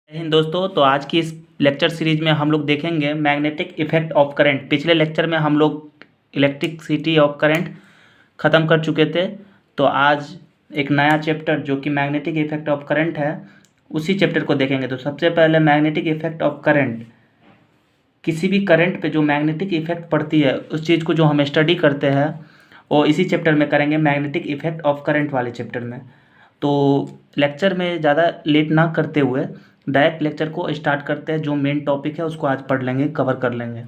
जय हिंद दोस्तों। तो आज की इस लेक्चर सीरीज में हम लोग देखेंगे मैग्नेटिक इफेक्ट ऑफ करंट। पिछले लेक्चर में हम लोग इलेक्ट्रिसिटी ऑफ करंट ख़त्म कर चुके थे। तो आज एक नया चैप्टर जो कि मैग्नेटिक इफेक्ट ऑफ करंट है उसी चैप्टर को देखेंगे। तो सबसे पहले मैग्नेटिक इफेक्ट ऑफ करंट, किसी भी करंट पे जो मैग्नेटिक इफेक्ट पड़ती है उस चीज़ को जो हम स्टडी करते हैं वो इसी चैप्टर में करेंगे, मैग्नेटिक इफेक्ट ऑफ करंट वाले चैप्टर में। तो लेक्चर में ज़्यादा लेट ना करते हुए डायरेक्ट लेक्चर को स्टार्ट करते हैं। जो मेन टॉपिक है उसको आज पढ़ लेंगे, कवर कर लेंगे।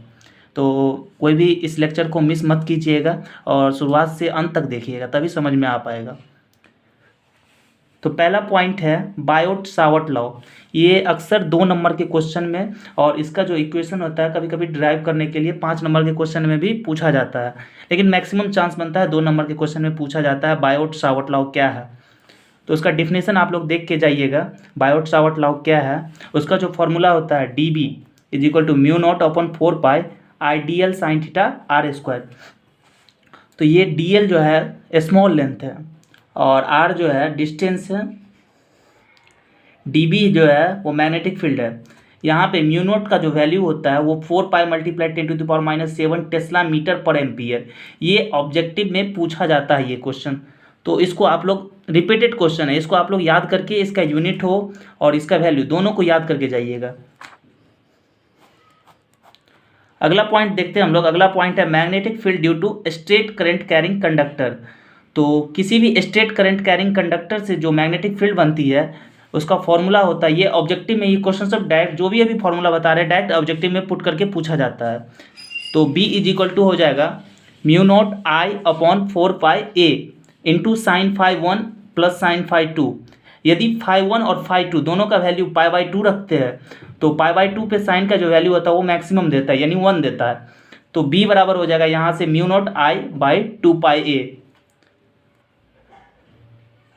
तो कोई भी इस लेक्चर को मिस मत कीजिएगा और शुरुआत से अंत तक देखिएगा, तभी समझ में आ पाएगा। तो पहला पॉइंट है बायोट सावर्ट लॉ। ये अक्सर 2 नंबर के क्वेश्चन में, और इसका जो इक्वेशन होता है कभी कभी ड्राइव करने के लिए 5 नंबर के क्वेश्चन में भी पूछा जाता है, लेकिन मैक्सिमम चांस बनता है 2 नंबर के क्वेश्चन में पूछा जाता है बायोट सावर्ट लॉ क्या है। तो उसका डिफिनेशन आप लोग देख के जाइएगा। बायोट सावर्ट लॉ क्या है, उसका जो फॉर्मूला होता है dB = μ0/4π ideal sine theta r square. तो ये dl जो है स्मॉल लेंथ है और r जो है डिस्टेंस है, dB जो है वो मैग्नेटिक फील्ड है। यहाँ पे μ0 का जो वैल्यू होता है वो 4π × 10⁻⁷ टेस्ला मीटर पर एम्पियर। ये ऑब्जेक्टिव में पूछा जाता है ये क्वेश्चन। तो इसको आप लोग, रिपीटेड क्वेश्चन है, इसको आप लोग याद करके इसका यूनिट हो और इसका वैल्यू दोनों को याद करके जाइएगा। अगला पॉइंट देखते हैं हम लोग। अगला पॉइंट है magnetic field due to straight current carrying conductor. तो किसी भी स्ट्रेट करंट कैरिंग कंडक्टर से जो मैग्नेटिक फील्ड बनती है उसका फॉर्मूला होता है, ये ऑब्जेक्टिव में, ये क्वेश्चन सब डायरेक्ट जो भी अभी फॉर्मूला बता रहे हैं डायरेक्ट ऑब्जेक्टिव में पुट करके पूछा जाता है। तो B = हो जाएगा μ0I/4πA into sine φ1 plus sign φ2। यदि φ1 और φ2 दोनों का वैल्यू π/2 रखते हैं तो π/2 पे साइन का जो वैल्यू होता है वो मैक्सिमम देता है, यानी 1 देता है। तो B बराबर हो जाएगा यहाँ से μ0I/2πA।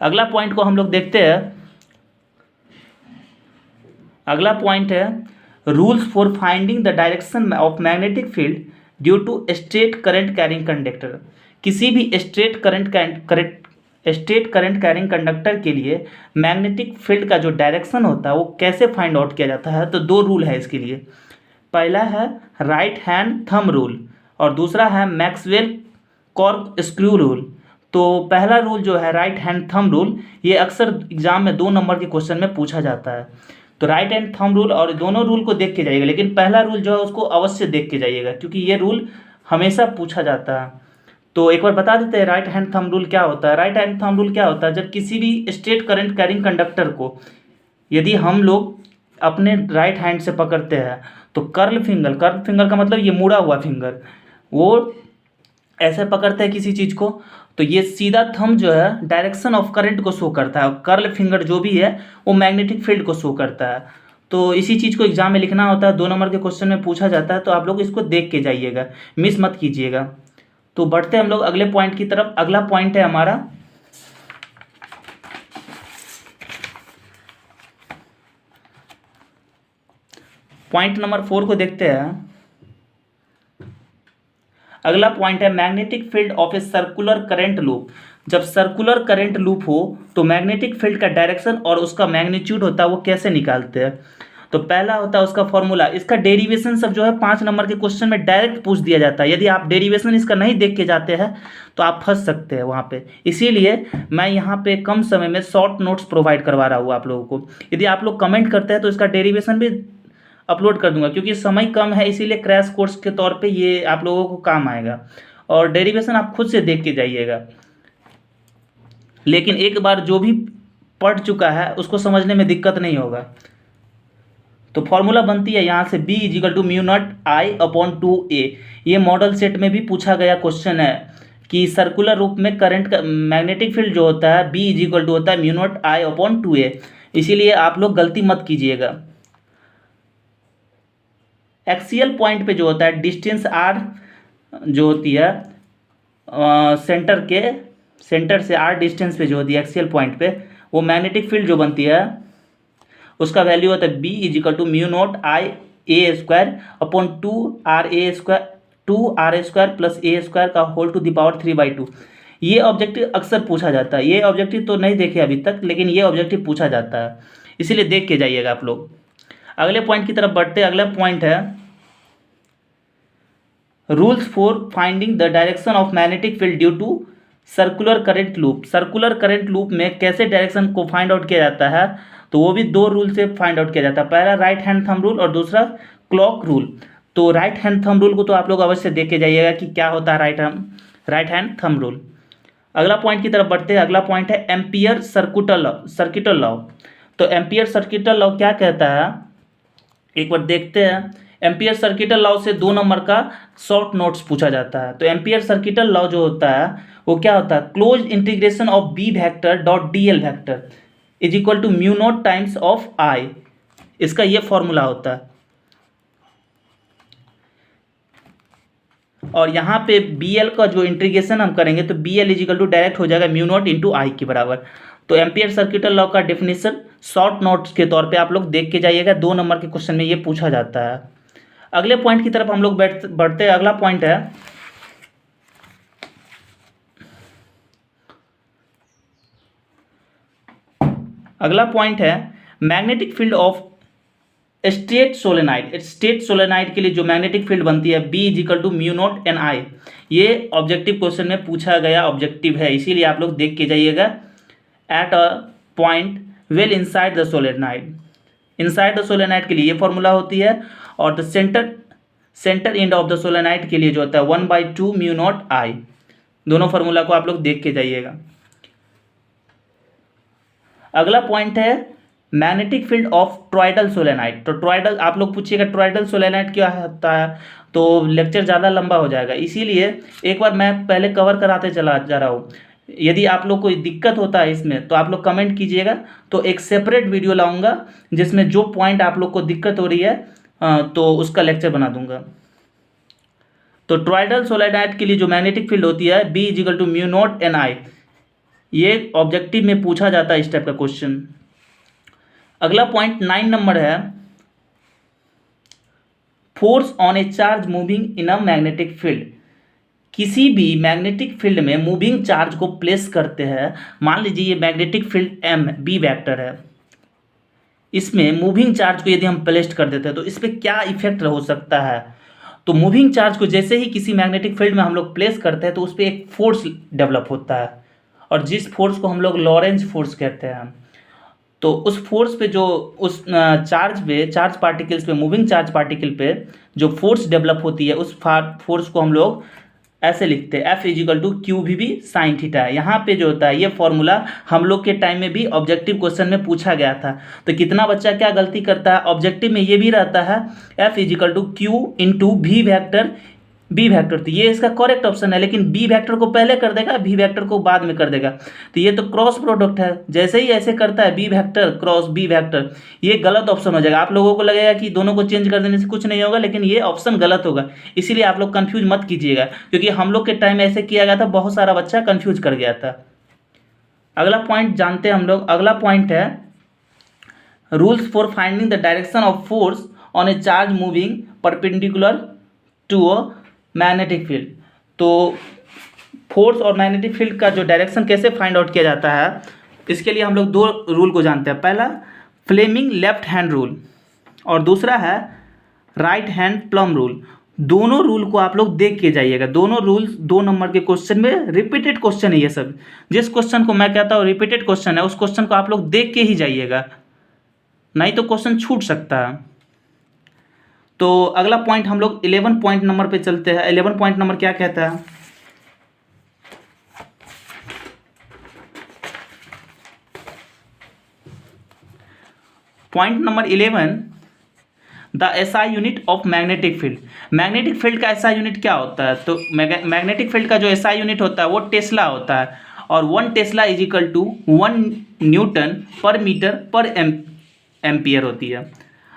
अगला पॉइंट को हम लोग देखते हैं। अगला पॉइंट है rules for finding the direction of magnetic field due to straight current carrying conductor. किसी भी स्ट्रेट करंट कैरिंग कंडक्टर के लिए मैग्नेटिक फील्ड का जो डायरेक्शन होता है वो कैसे फाइंड आउट किया जाता है। तो 2 रूल है इसके लिए। पहला है राइट हैंड थंब रूल और दूसरा है मैक्सवेल कॉर्कस्क्रू रूल। तो पहला रूल जो है राइट हैंड थंब रूल, ये अक्सर एग्जाम में 2 नंबर के क्वेश्चन में पूछा जाता है। तो राइट हैंड थंब रूल और दोनों रूल को देख के जाइएगा, लेकिन पहला रूल जो है उसको अवश्य देख के जाइएगा क्योंकि ये रूल हमेशा पूछा जाता है। तो एक बार बता देते हैं राइट हैंड थंब रूल क्या होता है। राइट हैंड थंब रूल क्या होता है, जब किसी भी स्ट्रेट करंट कैरिंग कंडक्टर को यदि हम लोग अपने राइट हैंड से पकड़ते हैं तो कर्ल फिंगर का मतलब ये मुड़ा हुआ फिंगर, वो ऐसे पकड़ते हैं किसी चीज़ को, तो ये सीधा थंब जो है डायरेक्शन ऑफ करंट को शो करता है और कर्ल फिंगर जो भी है वो मैग्नेटिक फील्ड को शो करता है। तो इसी चीज़ को एग्जाम में लिखना होता है, 2 नंबर के क्वेश्चन में पूछा जाता है। तो आप लोग इसको देख के जाइएगा, मिस मत कीजिएगा। तो बढ़ते हैं हम लोग अगले पॉइंट की तरफ। अगला पॉइंट है हमारा पॉइंट नंबर 4 को देखते हैं। अगला पॉइंट है magnetic field of a circular current loop. जब सर्कुलर करंट लूप हो तो मैग्नेटिक फील्ड का डायरेक्शन और उसका मैग्नीट्यूड होता है वो कैसे निकालते हैं। तो पहला होता है उसका फॉर्मूला। इसका डेरिवेशन सब जो है 5 नंबर के क्वेश्चन में डायरेक्ट पूछ दिया जाता है। यदि आप डेरिवेशन इसका नहीं देख के जाते हैं तो आप फंस सकते हैं वहाँ पे। इसीलिए मैं यहाँ पे कम समय में शॉर्ट नोट्स प्रोवाइड करवा रहा हूँ आप लोगों को। यदि आप लोग कमेंट करते हैं तो इसका डेरिवेशन भी अपलोड कर दूंगा, क्योंकि समय कम है इसीलिए क्रैश कोर्स के तौर पे ये आप लोगों को काम आएगा। और डेरिवेशन आप खुद से देख के जाइएगा, लेकिन एक बार जो भी पढ़ चुका है उसको समझने में दिक्कत नहीं होगा। तो फॉर्मूला बनती है यहाँ से B = μ0I/2A। ये मॉडल सेट में भी पूछा गया क्वेश्चन है कि सर्कुलर रूप में करंट का मैग्नेटिक फील्ड जो होता है B = होता है μ0I/2A। इसीलिए आप लोग गलती मत कीजिएगा। एक्सियल पॉइंट पे जो होता है डिस्टेंस r जो होती है सेंटर से r डिस्टेंस पे जो होती है एक्सियल पॉइंट पे, वो मैग्नेटिक फील्ड जो बनती है उसका वैल्यू होता है B = μ0I/2RA² प्लस A² का होल टू द पावर 3/2। ये ऑब्जेक्टिव अक्सर पूछा जाता है। ये ऑब्जेक्टिव तो नहीं देखे अभी तक, लेकिन ये ऑब्जेक्टिव पूछा जाता है, इसीलिए देख के जाइएगा आप लोग। अगले पॉइंट की तरफ बढ़ते हैं। अगला पॉइंट है rules for finding the direction of magnetic field due to circular current loop. Circular current loop में कैसे डायरेक्शन को फाइंड आउट किया जाता है, तो वो भी दो रूल से फाइंड आउट किया जाता है। पहला राइट हैंड थंब रूल और दूसरा क्लॉक रूल। तो राइट हैंड थंब रूल को तो आप लोग अवश्य देख के जाइएगा कि क्या होता है राइट हैंड थंब रूल। अगला पॉइंट की तरफ बढ़ते हैं। अगला पॉइंट है एम्पियर सर्किटल लॉ। तो एम्पियर सर्किटल लॉ क्या कहता है, एक बार देखते हैं। एम्पियर सर्किटल लॉ से 2 नंबर का शॉर्ट नोट्स पूछा जाता है। तो एम्पियर सर्किटल लॉ जो होता है वो क्या होता है, close integration of B vector dot D L vector is equal to mu naught times of I. इसका ये फॉर्मूला होता है। और यहाँ पे बी एल का जो इंटीग्रेशन हम करेंगे तो B L is equal to direct हो जाएगा म्यू नॉट इंटू आई के बराबर। तो एम्पियर सर्किटल लॉ का डेफिनेशन शॉर्ट नोट्स के तौर पे आप लोग देख के जाइएगा, 2 नंबर के क्वेश्चन में ये पूछा जाता है। अगले पॉइंट की तरफ हम लोग बढ़ते हैं। अगला पॉइंट है magnetic field of state solenoid. State solenoid के लिए जो मैग्नेटिक फील्ड बनती है B is equal to mu naught N I. ये ऑब्जेक्टिव क्वेश्चन में पूछा गया ऑब्जेक्टिव है, इसीलिए आप लोग देख के जाइएगा। At a point well inside the solenoid. Inside the solenoid के लिए ये फॉर्मूला होती है, और the centre end of the solenoid के लिए जो होता है 1/2 म्यू नॉट आई। दोनों फार्मूला को आप लोग देख के जाइएगा। अगला पॉइंट है magnetic field of toroidal solenoid. तो टॉरॉयडल आप लोग पूछिएगा टॉरॉयडल सोलेनाइड क्या होता है, तो लेक्चर ज़्यादा लंबा हो जाएगा, इसीलिए एक बार मैं पहले कवर कराते चला जा रहा हूँ। यदि आप लोग कोई दिक्कत होता है इसमें तो आप लोग कमेंट कीजिएगा, तो एक सेपरेट वीडियो लाऊंगा जिसमें जो पॉइंट आप लोग को दिक्कत हो रही है तो उसका लेक्चर बना दूंगा। तो टॉरॉयडल सोलेनाइड के लिए जो मैग्नेटिक फील्ड होती है B is equal to mu naught N I. ये ऑब्जेक्टिव में पूछा जाता है इस टाइप का क्वेश्चन। अगला पॉइंट 9 नंबर है force on a charge moving in a magnetic field. किसी भी मैग्नेटिक फील्ड में मूविंग चार्ज को प्लेस करते हैं। मान लीजिए ये magnetic field M B vector है, इसमें मूविंग चार्ज को यदि हम प्लेस कर देते हैं तो इस पर क्या इफेक्ट हो सकता है। तो मूविंग चार्ज को जैसे ही किसी मैग्नेटिक फील्ड में हम लोग प्लेस करते हैं तो उस पर एक फोर्स डेवलप होता है, और जिस फोर्स को हम लोग लॉरेंज फोर्स कहते हैं। तो उस फोर्स पे जो उस चार्ज पार्टिकल्स पे मूविंग चार्ज पार्टिकल पे जो फोर्स डेवलप होती है उस फोर्स को हम लोग ऐसे लिखते हैं एफ इजिकल टू क्यू भी साइन थीटा है। यहाँ पे जो होता है ये फॉर्मूला हम लोग के टाइम में भी ऑब्जेक्टिव क्वेश्चन में पूछा गया था। तो कितना बच्चा क्या गलती करता है, ऑब्जेक्टिव में ये भी रहता है F is equal to Q into B vector. तो ये इसका करेक्ट ऑप्शन है, लेकिन बी वेक्टर को पहले कर देगा, बी वेक्टर को बाद में कर देगा। तो ये तो क्रॉस प्रोडक्ट है, जैसे ही ऐसे करता है B vector cross B vector, ये गलत ऑप्शन हो जाएगा। आप लोगों को लगेगा कि दोनों को चेंज कर देने से कुछ नहीं होगा, लेकिन ये ऑप्शन गलत होगा। इसीलिए आप लोग कंफ्यूज मत कीजिएगा, क्योंकि हम लोग के टाइम ऐसे किया गया था, बहुत सारा बच्चा कंफ्यूज कर गया था। अगला पॉइंट जानते हैं हम लोग। अगला पॉइंट है rules for finding the direction of force on a charge moving perpendicular to a magnetic field. तो फोर्स और मैग्नेटिक फील्ड का जो डायरेक्शन कैसे फाइंड आउट किया जाता है, इसके लिए हम लोग 2 रूल को जानते हैं। पहला फ्लेमिंग लेफ्ट हैंड रूल और दूसरा है राइट हैंड प्लम रूल। दोनों रूल को आप लोग देख के जाइएगा। दोनों रूल्स 2 नंबर के क्वेश्चन में रिपीटेड क्वेश्चन है ये सब। जिस क्वेश्चन को मैं कहता हूँ रिपीटेड क्वेश्चन है, उस क्वेश्चन को आप लोग देख के ही जाइएगा, नहीं तो क्वेश्चन छूट सकता है। तो अगला पॉइंट हम लोग 11 पॉइंट नंबर पे चलते हैं। 11 पॉइंट नंबर क्या कहता है, point number 11 the SI unit of magnetic field. Magnetic field का एसआई यूनिट क्या होता है, तो मैग्नेटिक फील्ड का जो एसआई यूनिट होता है वो टेस्ला होता है, और 1 tesla is equal to 1 newton per metre per ampere होती है।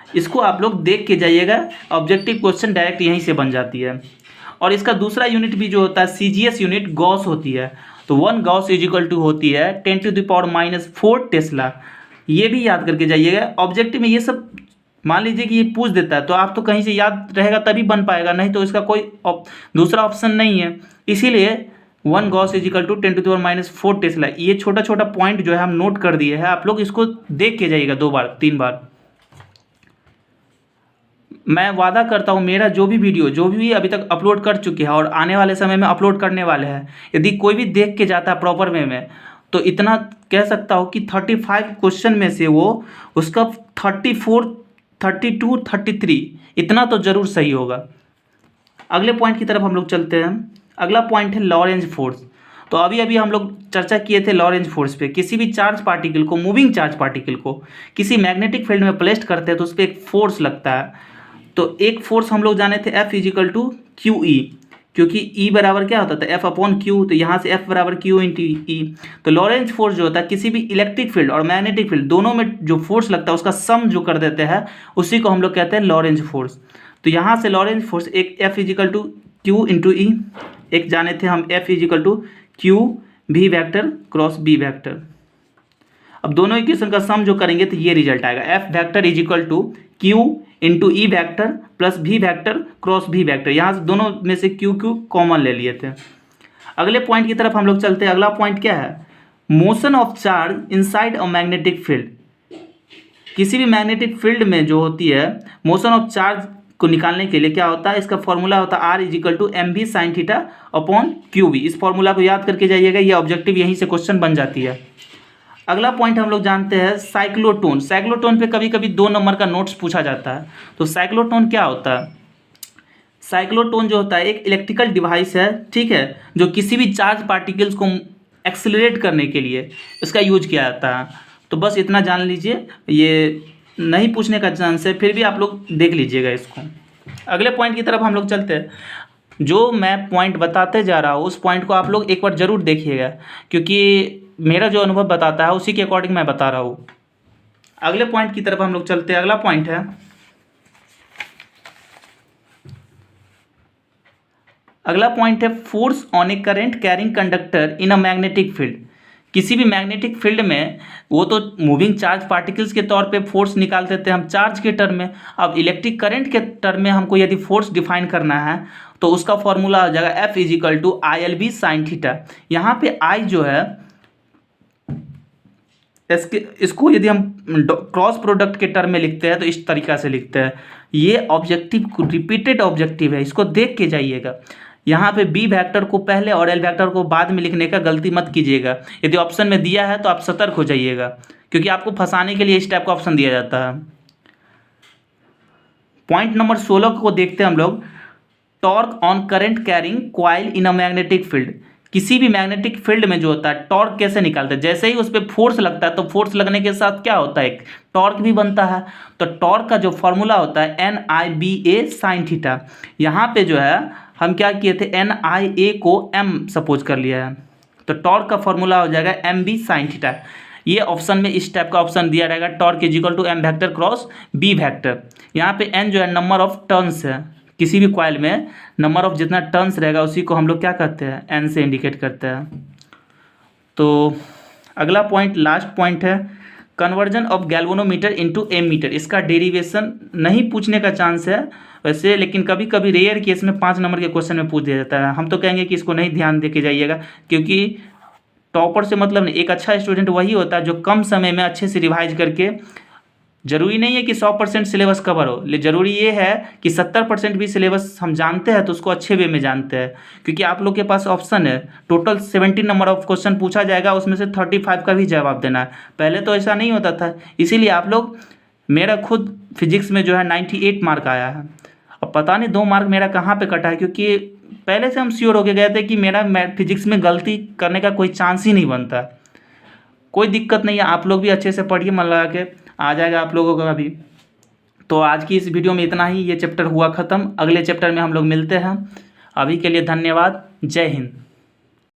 इसको आप लोग देख के जाइएगा, ऑब्जेक्टिव क्वेश्चन डायरेक्ट यहीं से बन जाती है। और इसका दूसरा यूनिट भी जो होता है सीजीएस यूनिट गॉस होती है। तो 1 गॉस इज इक्वल टू होती है 10⁻⁻⁴ टेस्ला। ये भी याद करके जाइएगा। ऑब्जेक्टिव में ये सब मान लीजिए कि ये पूछ देता है तो आप तो कहीं से याद रहेगा तभी बन पाएगा, नहीं तो इसका कोई दूसरा ऑप्शन नहीं है। इसीलिए 1 gauss is equal to 10⁻⁴ tesla. ये छोटा छोटा पॉइंट जो है हम नोट कर दिए हैं, आप लोग इसको देख के जाइएगा 2 बार 3 बार। मैं वादा करता हूँ मेरा जो भी अभी तक अपलोड कर चुके हैं और आने वाले समय में अपलोड करने वाले हैं, यदि कोई भी देख के जाता है प्रॉपर वे में, तो इतना कह सकता हूँ कि 35 क्वेश्चन में से वो उसका 34, 32, 33 इतना तो ज़रूर सही होगा। अगले पॉइंट की तरफ हम लोग चलते हैं। अगला पॉइंट है लॉरेंज फोर्स। तो अभी अभी हम लोग चर्चा किए थे लॉरेंज फोर्स पे। किसी भी चार्ज पार्टिकल को, मूविंग चार्ज पार्टिकल को किसी मैग्नेटिक फील्ड में प्लेस्ड करते हैं तो उस पर एक फोर्स लगता है। तो एक फोर्स हम लोग जाने थे F is equal to q E, क्योंकि E बराबर क्या होता था F अपॉन क्यू, तो यहाँ से F बराबर क्यू इंटू ई। तो लॉरेंज फोर्स जो होता है किसी भी इलेक्ट्रिक फील्ड और मैग्नेटिक फील्ड दोनों में जो फोर्स लगता है उसका सम जो कर देते हैं उसी को हम लोग कहते हैं लॉरेंज फोर्स। तो यहाँ से लॉरेंज फोर्स एक F is equal to Q into E, एक जाने थे हम F इजिकल टू क्यू भी वैक्टर क्रॉस बी वैक्टर। अब दोनों इक्वेशन का सम जो करेंगे तो ये रिजल्ट आएगा F vector is equal to Q into E vector plus B vector cross B vector. यहाँ से दोनों में से क्यू क्यू कॉमन ले लिए थे। अगले पॉइंट की तरफ हम लोग चलते हैं। अगला पॉइंट क्या है? Motion of charge inside a magnetic field. किसी भी मैग्नेटिक फील्ड में जो होती है मोशन ऑफ चार्ज को निकालने के लिए क्या होता है, इसका फॉर्मूला होता है r is equal to m v sine theta upon q B. इस फॉर्मूला को याद करके जाइएगा, ये ऑब्जेक्टिव यहीं से क्वेश्चन बन जाती है। अगला पॉइंट हम लोग जानते हैं साइक्लोटोन। साइक्लोटोन पे कभी कभी 2 नंबर का नोट्स पूछा जाता है। तो साइक्लोटोन क्या होता है? साइक्लोटोन जो होता है एक इलेक्ट्रिकल डिवाइस है, ठीक है, जो किसी भी चार्ज पार्टिकल्स को एक्सेलरेट करने के लिए इसका यूज किया जाता है। तो बस इतना जान लीजिए, ये नहीं पूछने का चांस है, फिर भी आप लोग देख लीजिएगा इसको। अगले पॉइंट की तरफ हम लोग चलते हैं। जो मैं पॉइंट बताते जा रहा हूँ उस पॉइंट को आप लोग एक बार ज़रूर देखिएगा, क्योंकि मेरा जो अनुभव बताता है उसी के अकॉर्डिंग मैं बता रहा हूँ। अगले पॉइंट की तरफ हम लोग चलते हैं। अगला पॉइंट है, अगला पॉइंट है force on A current carrying conductor in a magnetic field. किसी भी मैग्नेटिक फील्ड में वो तो मूविंग चार्ज पार्टिकल्स के तौर पे फोर्स निकाल देते हैं हम चार्ज के टर्म में। अब इलेक्ट्रिक करंट के टर्म में हमको यदि फोर्स डिफाइन करना है तो उसका फॉर्मूला हो जाएगा F is equal to I L B sine theta. यहाँ पे I जो है इसको यदि हम क्रॉस प्रोडक्ट के टर्म में लिखते हैं तो इस तरीका से लिखते हैं। ये ऑब्जेक्टिव रिपीटेड ऑब्जेक्टिव है, इसको देख के जाइएगा। यहाँ पे बी वैक्टर को पहले और एल वैक्टर को बाद में लिखने का गलती मत कीजिएगा। यदि ऑप्शन में दिया है तो आप सतर्क हो जाइएगा, क्योंकि आपको फंसाने के लिए इस टाइप का ऑप्शन दिया जाता है। पॉइंट नंबर 16 को देखते हैं हम लोग। Torque on current carrying coil in a magnetic field. किसी भी मैग्नेटिक फील्ड में जो होता है टॉर्क कैसे निकालते हैं? जैसे ही उस पर फोर्स लगता है तो फोर्स लगने के साथ क्या होता है, एक टॉर्क भी बनता है। तो टॉर्क का जो फॉर्मूला होता है एन आई बी ए साइन थीटा। यहाँ पे जो है हम क्या किए थे, एन आई ए को एम सपोज कर लिया है, तो टॉर्क का फॉर्मूला हो जाएगा एम बी साइन थीटा। ये ऑप्शन में इस टाइप का ऑप्शन दिया रहेगा, torque is equal to M vector cross B vector. यहाँ पे एन जो है नंबर ऑफ टर्न्स है, किसी भी कॉइल में नंबर ऑफ जितना टर्न्स रहेगा उसी को हम लोग क्या कहते हैं, एन से इंडिकेट करते हैं। तो अगला पॉइंट लास्ट पॉइंट है conversion of galvanometer into ammeter. इसका डेरिवेशन नहीं पूछने का चांस है वैसे, लेकिन कभी कभी रेयर केस में 5 नंबर के क्वेश्चन में पूछ दिया जाता है। हम तो कहेंगे कि इसको नहीं ध्यान दे के जाइएगा, क्योंकि टॉपर से मतलब नहीं, एक अच्छा स्टूडेंट वही होता है जो कम समय में अच्छे से रिवाइज करके, जरूरी नहीं है कि 100% सिलेबस कवर हो, लेकिन ज़रूरी ये है कि 70% भी सिलेबस हम जानते हैं तो उसको अच्छे वे में जानते हैं। क्योंकि आप लोग के पास ऑप्शन है, टोटल 17 नंबर ऑफ क्वेश्चन पूछा जाएगा, उसमें से 35 का भी जवाब देना है। पहले तो ऐसा नहीं होता था, इसीलिए आप लोग, मेरा खुद फिजिक्स में जो है 98 मार्क आया है। अब पता नहीं 2 मार्क मेरा कहाँ पर कटा है, क्योंकि पहले से हम श्योर होके गए थे कि मेरा फिजिक्स में गलती करने का कोई चांस ही नहीं बनता। कोई दिक्कत नहीं है, आप लोग भी अच्छे से पढ़िए, मन लगा के आ जाएगा आप लोगों का भी। तो आज की इस वीडियो में इतना ही, ये चैप्टर हुआ ख़त्म। अगले चैप्टर में हम लोग मिलते हैं। अभी के लिए धन्यवाद। जय हिंद।